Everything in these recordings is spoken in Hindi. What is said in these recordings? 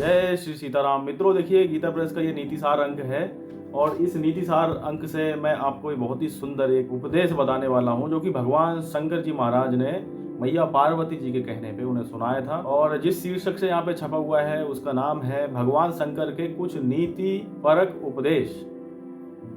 जय श्री सीताराम। मित्रों देखिए, गीता प्रेस का ये नीति सार अंक है और इस नीति सार अंक से मैं आपको एक बहुत ही सुंदर एक उपदेश बताने वाला हूँ जो कि भगवान शंकर जी महाराज ने मैया पार्वती जी के कहने पे उन्हें सुनाया था। और जिस शीर्षक से यहाँ पे छपा हुआ है उसका नाम है भगवान शंकर के कुछ नीति परक उपदेश।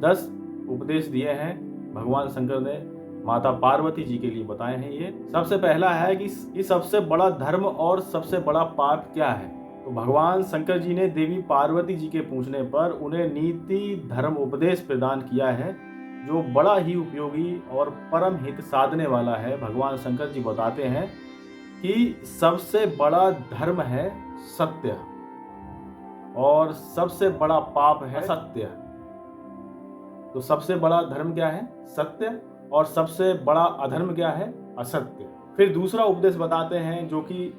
10 उपदेश दिए हैं भगवान शंकर ने माता पार्वती जी के लिए बताए हैं। ये सबसे पहला है कि सबसे बड़ा धर्म और सबसे बड़ा पाप क्या है। तो भगवान शंकर जी ने देवी पार्वती जी के पूछने पर उन्हें नीति धर्म उपदेश प्रदान किया है जो बड़ा ही उपयोगी और परम हित साधने वाला है। भगवान शंकर जी बताते हैं कि सबसे बड़ा धर्म है सत्य और सबसे बड़ा पाप है असत्य। तो सबसे बड़ा धर्म क्या है? सत्य। और सबसे बड़ा अधर्म क्या है? असत्य। फिर दूसरा उपदेश बताते हैं जो कि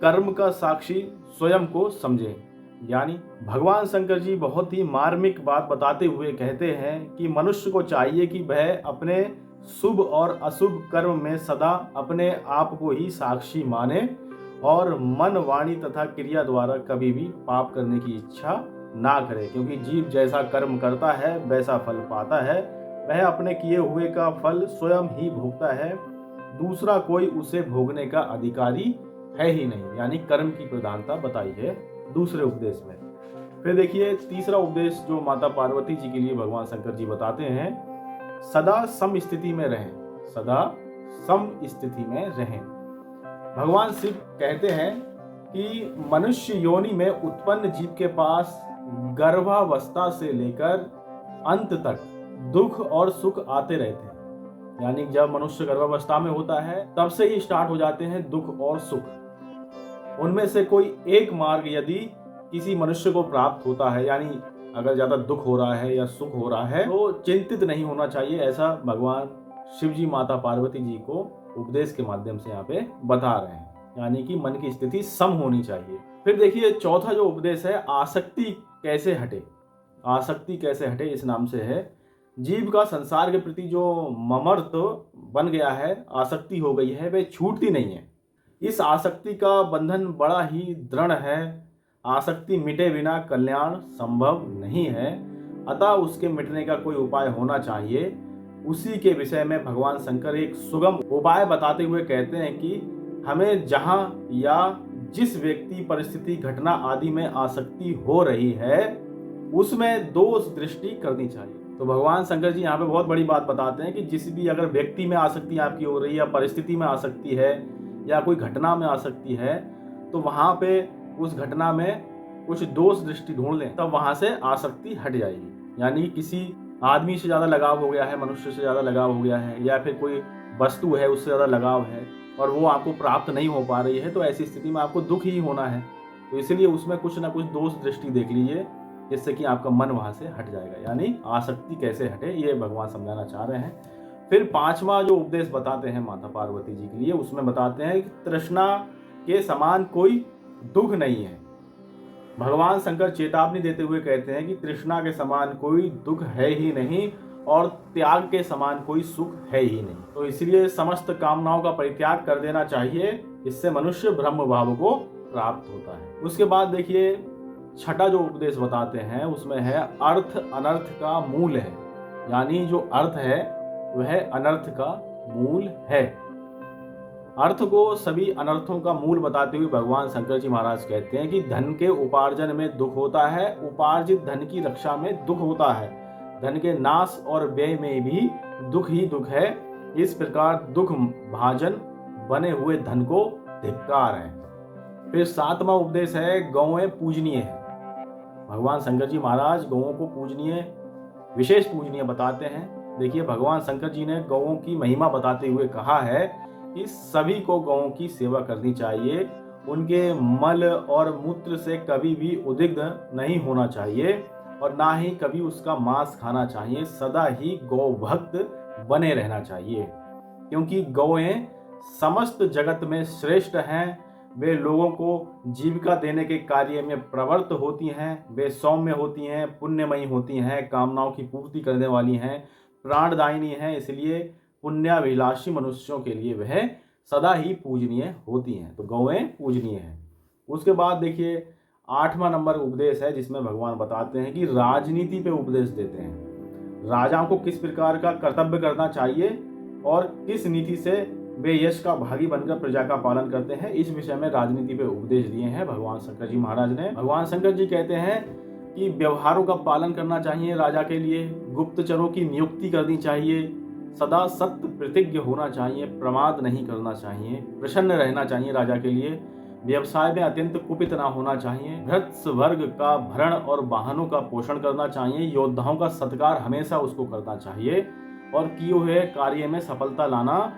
कर्म का साक्षी स्वयं को समझे। यानी भगवान शंकर जी बहुत ही मार्मिक बात बताते हुए कहते हैं कि मनुष्य को चाहिए कि वह अपने शुभ और अशुभ कर्म में सदा अपने आप को ही साक्षी माने और मन, वाणी तथा क्रिया द्वारा कभी भी पाप करने की इच्छा ना करे, क्योंकि जीव जैसा कर्म करता है वैसा फल पाता है। वह अपने किए हुए का फल स्वयं ही भोगता है, दूसरा कोई उसे भोगने का अधिकारी है ही नहीं। यानी कर्म की प्रधानता बताई है दूसरे उपदेश में। फिर देखिए तीसरा उपदेश जो माता पार्वती जी के लिए भगवान शंकर जी बताते हैं, सदा सम स्थिति में रहें। सदा सम स्थिति में रहें। भगवान शिव कहते हैं कि मनुष्य योनि में उत्पन्न जीव के पास गर्भावस्था से लेकर अंत तक दुख और सुख आते रहते हैं। यानी जब मनुष्य गर्भावस्था में होता है तब से ही स्टार्ट हो जाते हैं दुख और सुख। उनमें से कोई एक मार्ग यदि किसी मनुष्य को प्राप्त होता है, यानी अगर ज्यादा दुख हो रहा है या सुख हो रहा है, तो चिंतित नहीं होना चाहिए। ऐसा भगवान शिव जी माता पार्वती जी को उपदेश के माध्यम से यहाँ पे बता रहे हैं। यानी कि मन की स्थिति सम होनी चाहिए। फिर देखिए चौथा जो उपदेश है, आसक्ति कैसे हटे। आसक्ति कैसे हटे इस नाम से है, जीव का संसार के प्रति जो ममत्व बन गया है, आसक्ति हो गई है, वे छूटती नहीं है। इस आसक्ति का बंधन बड़ा ही दृढ़ है। आसक्ति मिटे बिना कल्याण संभव नहीं है, अतः उसके मिटने का कोई उपाय होना चाहिए। उसी के विषय में भगवान शंकर एक सुगम उपाय बताते हुए कहते हैं कि हमें जहां या जिस व्यक्ति, परिस्थिति, घटना आदि में आसक्ति हो रही है उसमें दोष दृष्टि करनी चाहिए। तो भगवान शंकर जी यहाँ पे बहुत बड़ी बात बताते हैं कि जिस भी अगर व्यक्ति में आसक्ति आपकी हो रही है या परिस्थिति में आसक्ति है या कोई घटना में आसक्ति है, तो वहाँ पे उस घटना में कुछ दोष दृष्टि ढूंढ लें, तब वहाँ से आसक्ति हट जाएगी। यानी किसी आदमी से ज़्यादा लगाव हो गया है, मनुष्य से ज़्यादा लगाव हो गया है, या फिर कोई वस्तु है उससे ज़्यादा लगाव है और वो आपको प्राप्त नहीं हो पा रही है, तो ऐसी स्थिति में आपको दुख ही होना है। तो इसलिए उसमें कुछ ना कुछ दोष दृष्टि देख लीजिए, जिससे कि आपका मन वहाँ से हट जाएगा। यानी आसक्ति कैसे हटे, ये भगवान समझाना चाह रहे हैं। फिर पांचवा जो उपदेश बताते हैं माता पार्वती जी के लिए, उसमें बताते हैं कि तृष्णा के समान कोई दुख नहीं है। भगवान शंकर चेतावनी देते हुए कहते हैं कि तृष्णा के समान कोई दुख है ही नहीं और त्याग के समान कोई सुख है ही नहीं। तो इसलिए समस्त कामनाओं का परित्याग कर देना चाहिए, इससे मनुष्य ब्रह्म भाव को प्राप्त होता है। उसके बाद देखिए छठा जो उपदेश बताते हैं उसमें है अर्थ अनर्थ का मूल है। यानी जो अर्थ है वह अनर्थ का मूल है। अर्थ को सभी अनर्थों का मूल बताते हुए भगवान शंकर जी महाराज कहते हैं कि धन के उपार्जन में दुख होता है, उपार्जित धन की रक्षा में दुख होता है, धन के नाश और व्यय में भी दुख ही दुख है। इस प्रकार दुख भाजन बने हुए धन को धिक्कार है। फिर सातवां उपदेश है गौएं पूजनीय है। भगवान शंकर जी महाराज गौओं को पूजनीय, विशेष पूजनीय बताते हैं। देखिए भगवान शंकर जी ने गौओं की महिमा बताते हुए कहा है कि सभी को गौओं की सेवा करनी चाहिए, उनके मल और मूत्र से कभी भी उद्विग्न नहीं होना चाहिए और ना ही कभी उसका मांस खाना चाहिए। सदा ही गौ भक्त बने रहना चाहिए, क्योंकि गौएं समस्त जगत में श्रेष्ठ हैं। वे लोगों को जीविका देने के कार्य में प्रवृत्त होती हैं, वे सौम्य होती हैं, पुण्यमयी होती हैं, कामनाओं की पूर्ति करने वाली हैं, प्राणदायिनी हैं। इसलिए पुण्याभिलाषी मनुष्यों के लिए वह सदा ही पूजनीय होती हैं। तो गौएं पूजनीय हैं। उसके बाद देखिए 8वां नंबर उपदेश है, जिसमें भगवान बताते हैं कि राजनीति पे उपदेश देते हैं। राजाओं को किस प्रकार का कर्तव्य करना चाहिए और किस नीति से वे यश का भागी बनकर प्रजा का पालन करते हैं, इस विषय में राजनीति पे उपदेश दिए हैं भगवान शंकर जी महाराज ने। भगवान शंकर जी कहते हैं कि व्यवहारों का पालन करना चाहिए राजा के लिए, गुप्तचरों की नियुक्ति करनी चाहिए, सदा सत्य प्रतिज्ञ होना चाहिए, प्रमाद नहीं करना चाहिए, प्रसन्न रहना चाहिए राजा के लिए, व्यवसाय में अत्यंत कुपित ना होना चाहिए, भृत्स वर्ग का भरण और वाहनों का पोषण करना चाहिए, योद्धाओं का सत्कार हमेशा उसको करना चाहिए और किए हुए कार्य में सफलता लाना,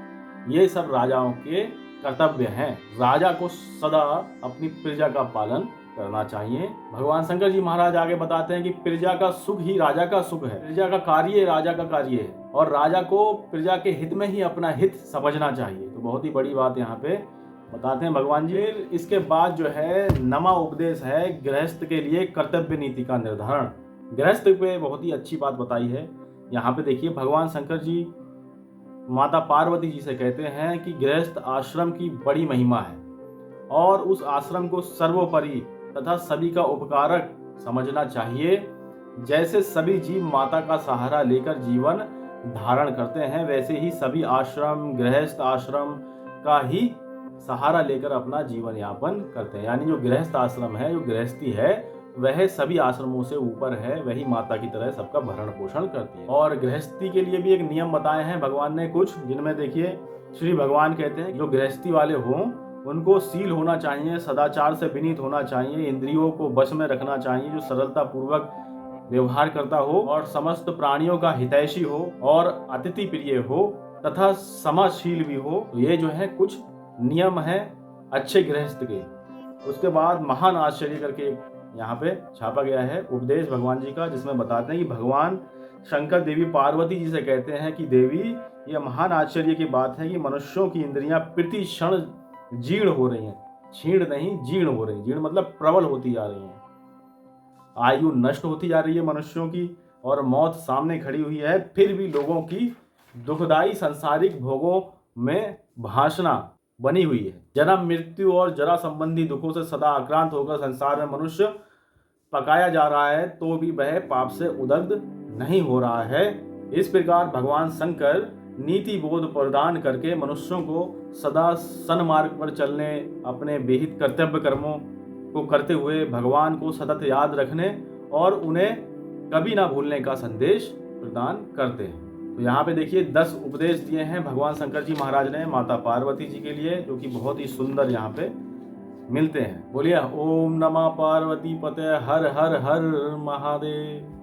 ये सब राजाओं के कर्तव्य हैं। राजा को सदा अपनी प्रजा का पालन करना चाहिए। भगवान शंकर जी महाराज आगे बताते हैं कि प्रजा का सुख ही राजा का सुख है, प्रजा का कार्य राजा का कार्य है और राजा को प्रजा के हित में ही अपना हित समझना चाहिए। तो बहुत ही बड़ी बात यहाँ पे बताते हैं भगवान जी। इसके बाद जो है 9वां उपदेश है गृहस्थ के लिए कर्तव्य नीति का निर्धारण। गृहस्थ पे बहुत ही अच्छी बात बताई है। यहाँ पे देखिए भगवान शंकर जी माता पार्वती जी से कहते हैं कि गृहस्थ आश्रम की बड़ी महिमा है और उस आश्रम को सर्वोपरि तथा सभी का उपकारक समझना चाहिए। जैसे सभी जीव माता का सहारा लेकर जीवन धारण करते हैं, वैसे ही सभी आश्रम गृहस्थ आश्रम का ही सहारा लेकर अपना जीवन यापन करते हैं। यानी जो गृहस्थ आश्रम है, जो गृहस्थी है, वह सभी आश्रमों से ऊपर है, वही माता की तरह सबका भरण पोषण करती है। और गृहस्थी के लिए भी एक नियम बताए हैं भगवान ने कुछ, जिनमें देखिए श्री भगवान कहते हैं जो गृहस्थी वाले हों उनको शील होना चाहिए, सदाचार से विनीत होना चाहिए, इंद्रियों को वश में रखना चाहिए, जो सरलता पूर्वक व्यवहार करता हो और समस्त प्राणियों का हितैषी हो और अतिथि प्रिय हो तथा समाशील भी हो। ये जो है कुछ नियम है अच्छे गृहस्थ के। उसके बाद महान आश्चर्य करके यहाँ पे छापा गया है उपदेश भगवान जी का, जिसमें बताते हैं कि भगवान शंकर देवी पार्वती जी से कहते हैं कि देवी, यह महान आश्चर्य की बात है कि मनुष्यों की इंद्रियां प्रति क्षण जीर्ण हो रही हैं। क्षीण नहीं, जीर्ण हो रही। जीर्ण मतलब प्रबल होती जा रही हैं। आयु नष्ट होती जा रही है मनुष्यों की और मौत सामने खड़ी हुई है, फिर भी लोगों की दुखदायी सांसारिक भोगों में भाषणा बनी हुई है। जन्म मृत्यु और जरा संबंधी दुखों से सदा आक्रांत होकर संसार में मनुष्य पकाया जा रहा है, तो भी वह पाप से उदग्ध नहीं हो रहा है। इस प्रकार भगवान शंकर नीति बोध प्रदान करके मनुष्यों को सदा सन्मार्ग पर चलने, अपने विहित कर्तव्य कर्मों को करते हुए भगवान को सतत याद रखने और उन्हें कभी ना भूलने का संदेश प्रदान करते हैं। तो यहाँ पे देखिए 10 उपदेश दिए हैं भगवान शंकर जी महाराज ने माता पार्वती जी के लिए, जो कि बहुत ही सुंदर यहाँ पे मिलते हैं। बोलिए ओम नमः पार्वती पते हर हर हर महादेव।